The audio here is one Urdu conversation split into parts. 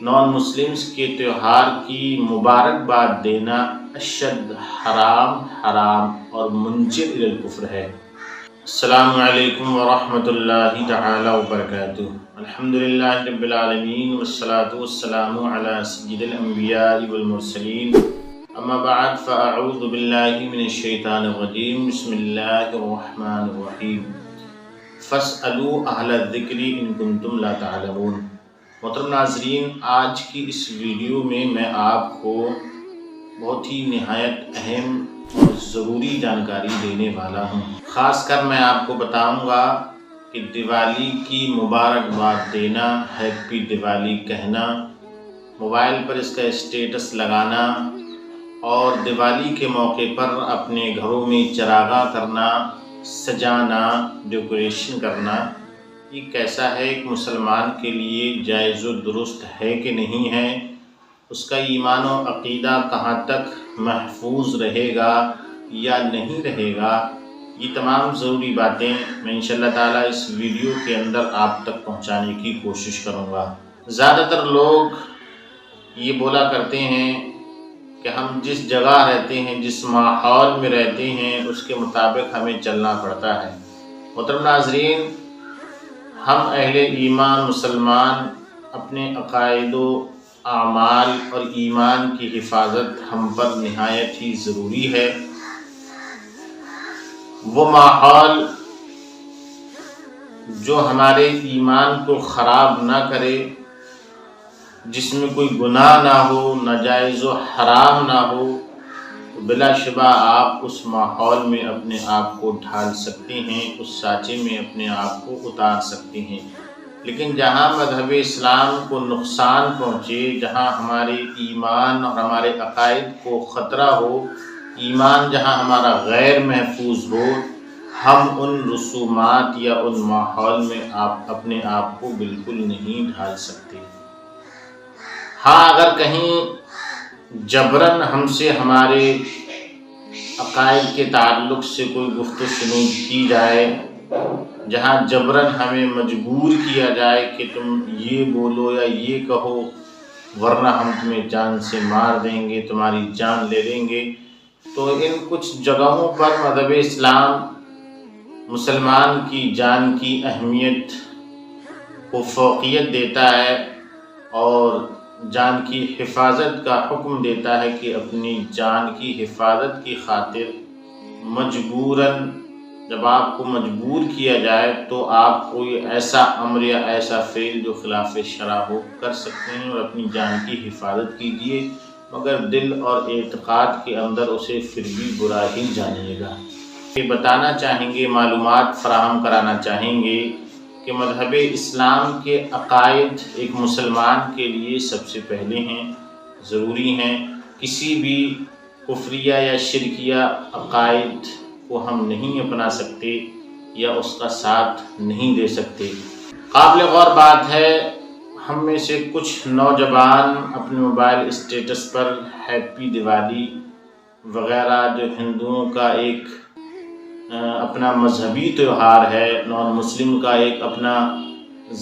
نان مسلمس کے تہوار کی مبارکباد دینا اشد حرام اور منجر الی الکفر ہے۔ السلام علیکم ورحمۃ اللہ تعالی وبرکاتہ۔ الحمدللہ رب العالمین والصلاة والسلام علی سید الانبیاء والمرسلین، اما بعد فاعوذ باللہ من الشیطان الرجیم، بسم اللہ الرحمن الرحیم۔ فاسألوا اہل الذکر ان کنتم لا تعلمون۔ محترم ناظرین، آج کی اس ویڈیو میں آپ کو بہت ہی نہایت اہم اور ضروری جانکاری دینے والا ہوں۔ خاص کر میں آپ کو بتاؤں گا کہ دیوالی کی مبارکباد دینا، ہیپی دیوالی کہنا، موبائل پر اس کا اسٹیٹس لگانا اور دیوالی کے موقع پر اپنے گھروں میں چراغاں کرنا، سجانا، ڈیکوریشن کرنا، یہ کیسا ہے، ایک مسلمان کے لیے جائز و درست ہے کہ نہیں ہے، اس کا ایمان و عقیدہ کہاں تک محفوظ رہے گا یا نہیں رہے گا، یہ تمام ضروری باتیں میں انشاءاللہ تعالیٰ اس ویڈیو کے اندر آپ تک پہنچانے کی کوشش کروں گا۔ زیادہ تر لوگ یہ بولا کرتے ہیں کہ ہم جس جگہ رہتے ہیں، جس ماحول میں رہتے ہیں، اس کے مطابق ہمیں چلنا پڑتا ہے۔ محترم ناظرین، ہم اہل ایمان مسلمان اپنے عقائد و اعمال اور ایمان کی حفاظت ہم پر نہایت ہی ضروری ہے۔ وہ ماحول جو ہمارے ایمان کو خراب نہ کرے، جس میں کوئی گناہ نہ ہو، ناجائز و حرام نہ ہو، تو بلا شبہ آپ اس ماحول میں اپنے آپ کو ڈھال سکتے ہیں، اس سانچے میں اپنے آپ کو اتار سکتے ہیں۔ لیکن جہاں مذہب اسلام کو نقصان پہنچے، جہاں ہمارے ایمان اور ہمارے عقائد کو خطرہ ہو، ایمان جہاں ہمارا غیر محفوظ ہو، ہم ان رسومات یا ان ماحول میں اپنے آپ کو بالکل نہیں ڈھال سکتے۔ ہاں، اگر کہیں جبراً ہم سے ہمارے عقائد کے تعلق سے کوئی گفت و شنود کی جائے، جہاں جبراً ہمیں مجبور کیا جائے کہ تم یہ بولو یا یہ کہو ورنہ ہم تمہیں جان سے مار دیں گے، تمہاری جان لے لیں گے، تو ان کچھ جگہوں پر مذہب اسلام مسلمان کی جان کی اہمیت کو فوقیت دیتا ہے اور جان کی حفاظت کا حکم دیتا ہے کہ اپنی جان کی حفاظت کی خاطر مجبوراً جب آپ کو مجبور کیا جائے تو آپ کوئی ایسا امر یا ایسا فعل جو خلاف شرع ہو کر سکتے ہیں اور اپنی جان کی حفاظت کیجیے، مگر دل اور اعتقاد کے اندر اسے پھر بھی برا ہی جانیے گا۔ یہ بتانا چاہیں گے، معلومات فراہم کرانا چاہیں گے کہ مذہب اسلام کے عقائد ایک مسلمان کے لیے سب سے پہلے ہیں، ضروری ہیں۔ کسی بھی کفریہ یا شرکیہ عقائد کو ہم نہیں اپنا سکتے یا اس کا ساتھ نہیں دے سکتے۔ قابل غور بات ہے، ہم میں سے کچھ نوجوان اپنے موبائل اسٹیٹس پر ہیپی دیوالی وغیرہ جو ہندوؤں کا ایک اپنا مذہبی تہوار ہے، نان مسلم کا ایک اپنا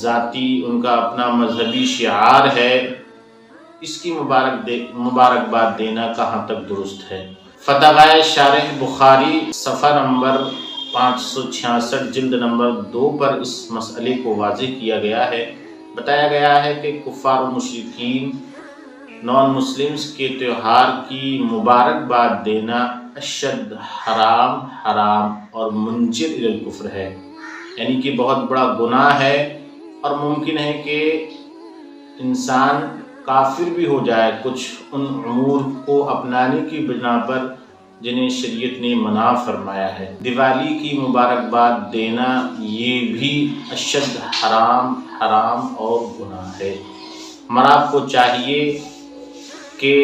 ذاتی ان کا اپنا مذہبی شعار ہے، اس کی مبارکباد دینا کہاں تک درست ہے۔ فتاوی شارح بخاری صفحہ نمبر 566 جلد نمبر 2 پر اس مسئلے کو واضح کیا گیا ہے۔ بتایا گیا ہے کہ کفار و مشرکین نان مسلمس کے تہوار کی مبارکباد دینا اشد حرام اور منجر الی الکفر ہے، یعنی کہ بہت بڑا گناہ ہے اور ممکن ہے کہ انسان کافر بھی ہو جائے کچھ ان امور کو اپنانے کی بنا پر جنہیں شریعت نے منع فرمایا ہے۔ دیوالی کی مبارکباد دینا یہ بھی اشد حرام اور گناہ ہے۔ ہمارا آپ کو چاہیے کہ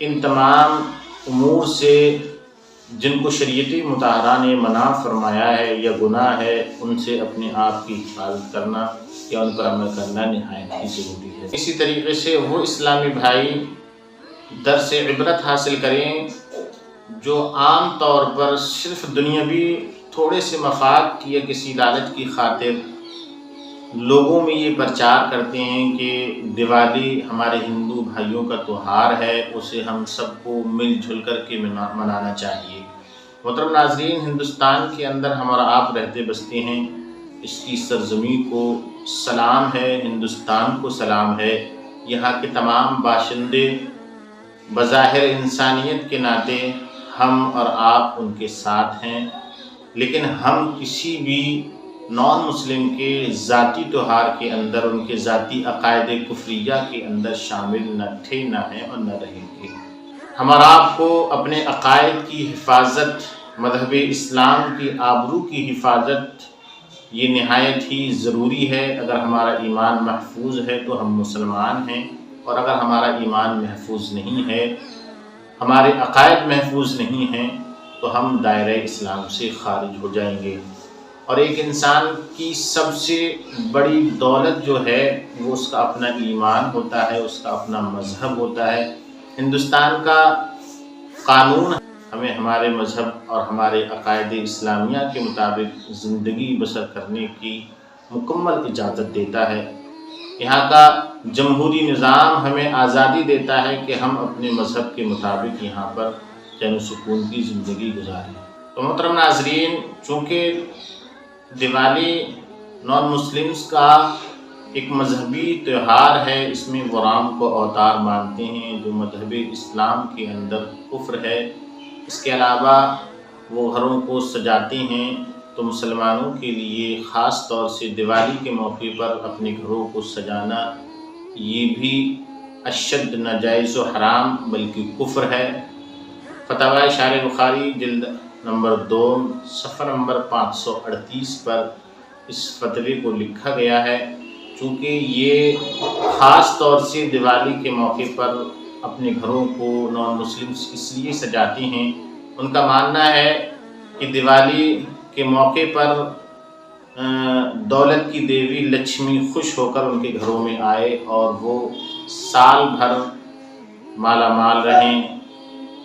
ان تمام امور سے جن کو شریعت مطہرہ نے منع فرمایا ہے یا گناہ ہے، ان سے اپنے آپ کی حفاظت کرنا یا ان پر عمل کرنا نہایت ہی ضروری ہے۔ اسی طریقے سے وہ اسلامی بھائی درس عبرت حاصل کریں جو عام طور پر صرف دنیاوی تھوڑے سے مفاد کی یا کسی لالچ کی خاطر لوگوں میں یہ پرچار کرتے ہیں کہ دیوالی ہمارے ہندو بھائیوں کا تہوار ہے، اسے ہم سب کو مل جل کر کے منانا چاہیے۔ محترم ناظرین، ہندوستان کے اندر ہم اور آپ رہتے بستے ہیں، اس کی سرزمین کو سلام ہے، ہندوستان کو سلام ہے۔ یہاں کے تمام باشندے بظاہر انسانیت کے ناطے ہم اور آپ ان کے ساتھ ہیں، لیکن ہم کسی بھی نان مسلم کے ذاتی تہوار کے اندر، ان کے ذاتی عقائد کفریہ کے اندر شامل نہ تھے، نہ ہیں اور نہ رہیں گے۔ ہم اور آپ کو اپنے عقائد کی حفاظت، مذہب اسلام کی آبرو کی حفاظت، یہ نہایت ہی ضروری ہے۔ اگر ہمارا ایمان محفوظ ہے تو ہم مسلمان ہیں، اور اگر ہمارا ایمان محفوظ نہیں ہے، ہمارے عقائد محفوظ نہیں ہیں، تو ہم دائرہ اسلام سے خارج ہو جائیں گے۔ اور ایک انسان کی سب سے بڑی دولت جو ہے وہ اس کا اپنا ایمان ہوتا ہے، اس کا اپنا مذہب ہوتا ہے۔ ہندوستان کا قانون ہمیں ہمارے مذہب اور ہمارے عقائد اسلامیہ کے مطابق زندگی بسر کرنے کی مکمل اجازت دیتا ہے۔ یہاں کا جمہوری نظام ہمیں آزادی دیتا ہے کہ ہم اپنے مذہب کے مطابق یہاں پر چین و سکون کی زندگی گزاریں۔ تو محترم ناظرین، چونکہ دیوالی نان مسلمز کا ایک مذہبی تہوار ہے، اس میں وہ رام کو اوتار مانتے ہیں جو مذہب اسلام کے اندر کفر ہے۔ اس کے علاوہ وہ گھروں کو سجاتے ہیں، تو مسلمانوں کے لیے خاص طور سے دیوالی کے موقع پر اپنے گھروں کو سجانا یہ بھی اشد ناجائز و حرام بلکہ کفر ہے۔ فتاوی اشار بخاری جلد نمبر 2 صفحہ نمبر 538 پر اس فتوے کو لکھا گیا ہے۔ چونکہ یہ خاص طور سے دیوالی کے موقع پر اپنے گھروں کو نان مسلمز اس لیے سجاتے ہیں، ان کا ماننا ہے کہ دیوالی کے موقع پر دولت کی دیوی لکشمی خوش ہو کر ان کے گھروں میں آئے اور وہ سال بھر مالا مال رہیں،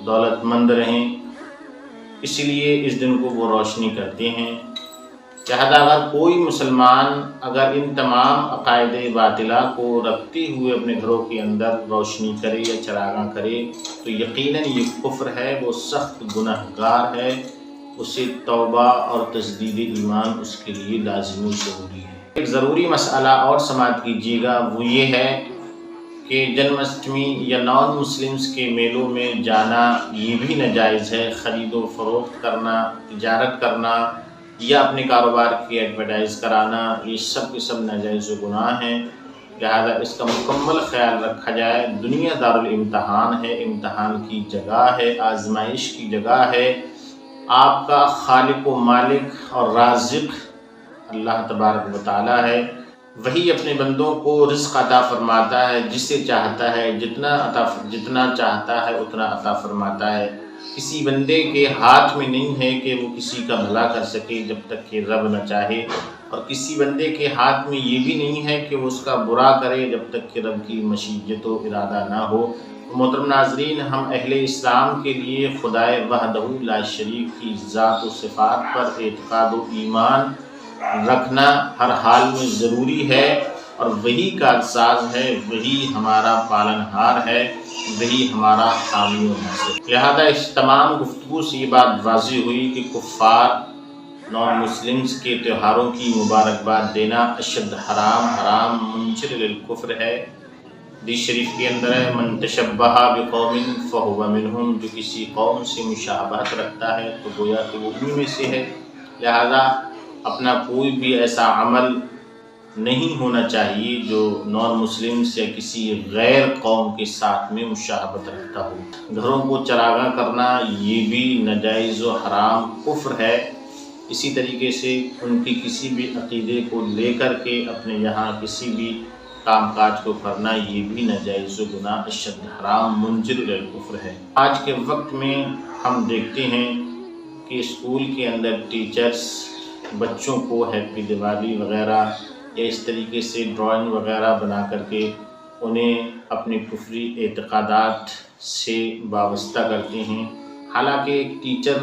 دولت مند رہیں، اس لیے اس دن کو وہ روشنی کرتے ہیں۔ لہذا اگر کوئی مسلمان اگر ان تمام عقائد باطلہ کو رکھتے ہوئے اپنے گھروں کے اندر روشنی کرے یا چراغاں کرے تو یقیناً یہ کفر ہے، وہ سخت گناہ گار ہے، اسے توبہ اور تجدید ایمان اس کے لیے لازمی و ضروری ہے۔ ایک ضروری مسئلہ اور سماعت کیجیے گا، وہ یہ ہے کہ جنم اشٹمی یا نان مسلمز کے میلوں میں جانا یہ بھی ناجائز ہے۔ خرید و فروخت کرنا، تجارت کرنا یا اپنے کاروبار کی ایڈورٹائز کرانا، یہ سب کے سب ناجائز و گناہ ہیں۔ لہذا اس کا مکمل خیال رکھا جائے۔ دنیا دارالامتحان ہے، امتحان کی جگہ ہے، آزمائش کی جگہ ہے۔ آپ کا خالق و مالک اور رازق اللہ تبارک و تعالی ہے، وہی اپنے بندوں کو رزق عطا فرماتا ہے، جسے چاہتا ہے جتنا چاہتا ہے اتنا عطا فرماتا ہے۔ کسی بندے کے ہاتھ میں نہیں ہے کہ وہ کسی کا بھلا کر سکے جب تک کہ رب نہ چاہے، اور کسی بندے کے ہاتھ میں یہ بھی نہیں ہے کہ وہ اس کا برا کرے جب تک کہ رب کی مشیت و ارادہ نہ ہو۔ محترم ناظرین، ہم اہل اسلام کے لیے خدائے وحدہ لا شریک کی ذات و صفات پر اعتقاد و ایمان رکھنا ہر حال میں ضروری ہے، اور وہی کارساز ہے، وہی ہمارا پالنہار ہے، وہی ہمارا حامی و ناصر۔ لہذا اس تمام گفتگو سے یہ بات واضح ہوئی کہ کفار نان مسلمز کے تہواروں کی مبارکباد دینا اشد حرام منکر للکفر ہے۔ حدیث شریف کے اندر ہے، من تشبہ بقوم فہو منہم، جو کسی قوم سے مشابہت رکھتا ہے تو گویا کہ وہ انہی میں سے ہے۔ لہذا اپنا کوئی بھی ایسا عمل نہیں ہونا چاہیے جو نان مسلم سے کسی غیر قوم کے ساتھ میں مشابہت رکھتا ہو۔ گھروں کو چراغاں کرنا یہ بھی ناجائز و حرام کفر ہے۔ اسی طریقے سے ان کی کسی بھی عقیدے کو لے کر کے اپنے یہاں کسی بھی کام کاج کو کرنا یہ بھی ناجائز و گناہ اشد حرام منجر للکفر ہے۔ آج کے وقت میں ہم دیکھتے ہیں کہ اسکول کے اندر ٹیچرز بچوں کو ہیپی دیوالی وغیرہ یا اس طریقے سے ڈرائنگ وغیرہ بنا کر کے انہیں اپنے کفری اعتقادات سے وابستہ کرتے ہیں۔ حالانکہ ایک ٹیچر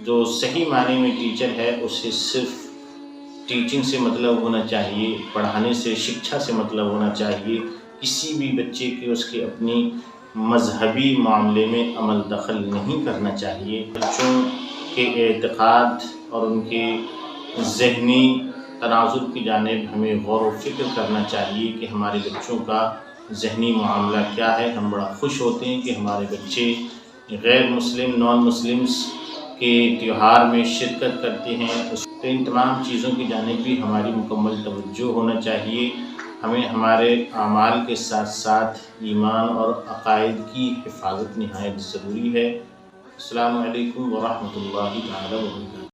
جو صحیح معنی میں ٹیچر ہے، اسے صرف ٹیچنگ سے مطلب ہونا چاہیے، پڑھانے سے، شکچھا سے مطلب ہونا چاہیے۔ کسی بھی بچے کے اس کے اپنی مذہبی معاملے میں عمل دخل نہیں کرنا چاہیے۔ بچوں کے اعتقاد اور ان کے ذہنی تناظر کی جانب ہمیں غور و فکر کرنا چاہیے کہ ہمارے بچوں کا ذہنی معاملہ کیا ہے۔ ہم بڑا خوش ہوتے ہیں کہ ہمارے بچے غیر مسلم، نان مسلمس کے تہوار میں شرکت کرتے ہیں۔ ان تمام چیزوں کی جانب بھی ہماری مکمل توجہ ہونا چاہیے۔ ہمیں ہمارے اعمال کے ساتھ ساتھ ایمان اور عقائد کی حفاظت نہایت ضروری ہے۔ السلام علیکم ورحمۃ اللہ تعالی وبرکاتہ۔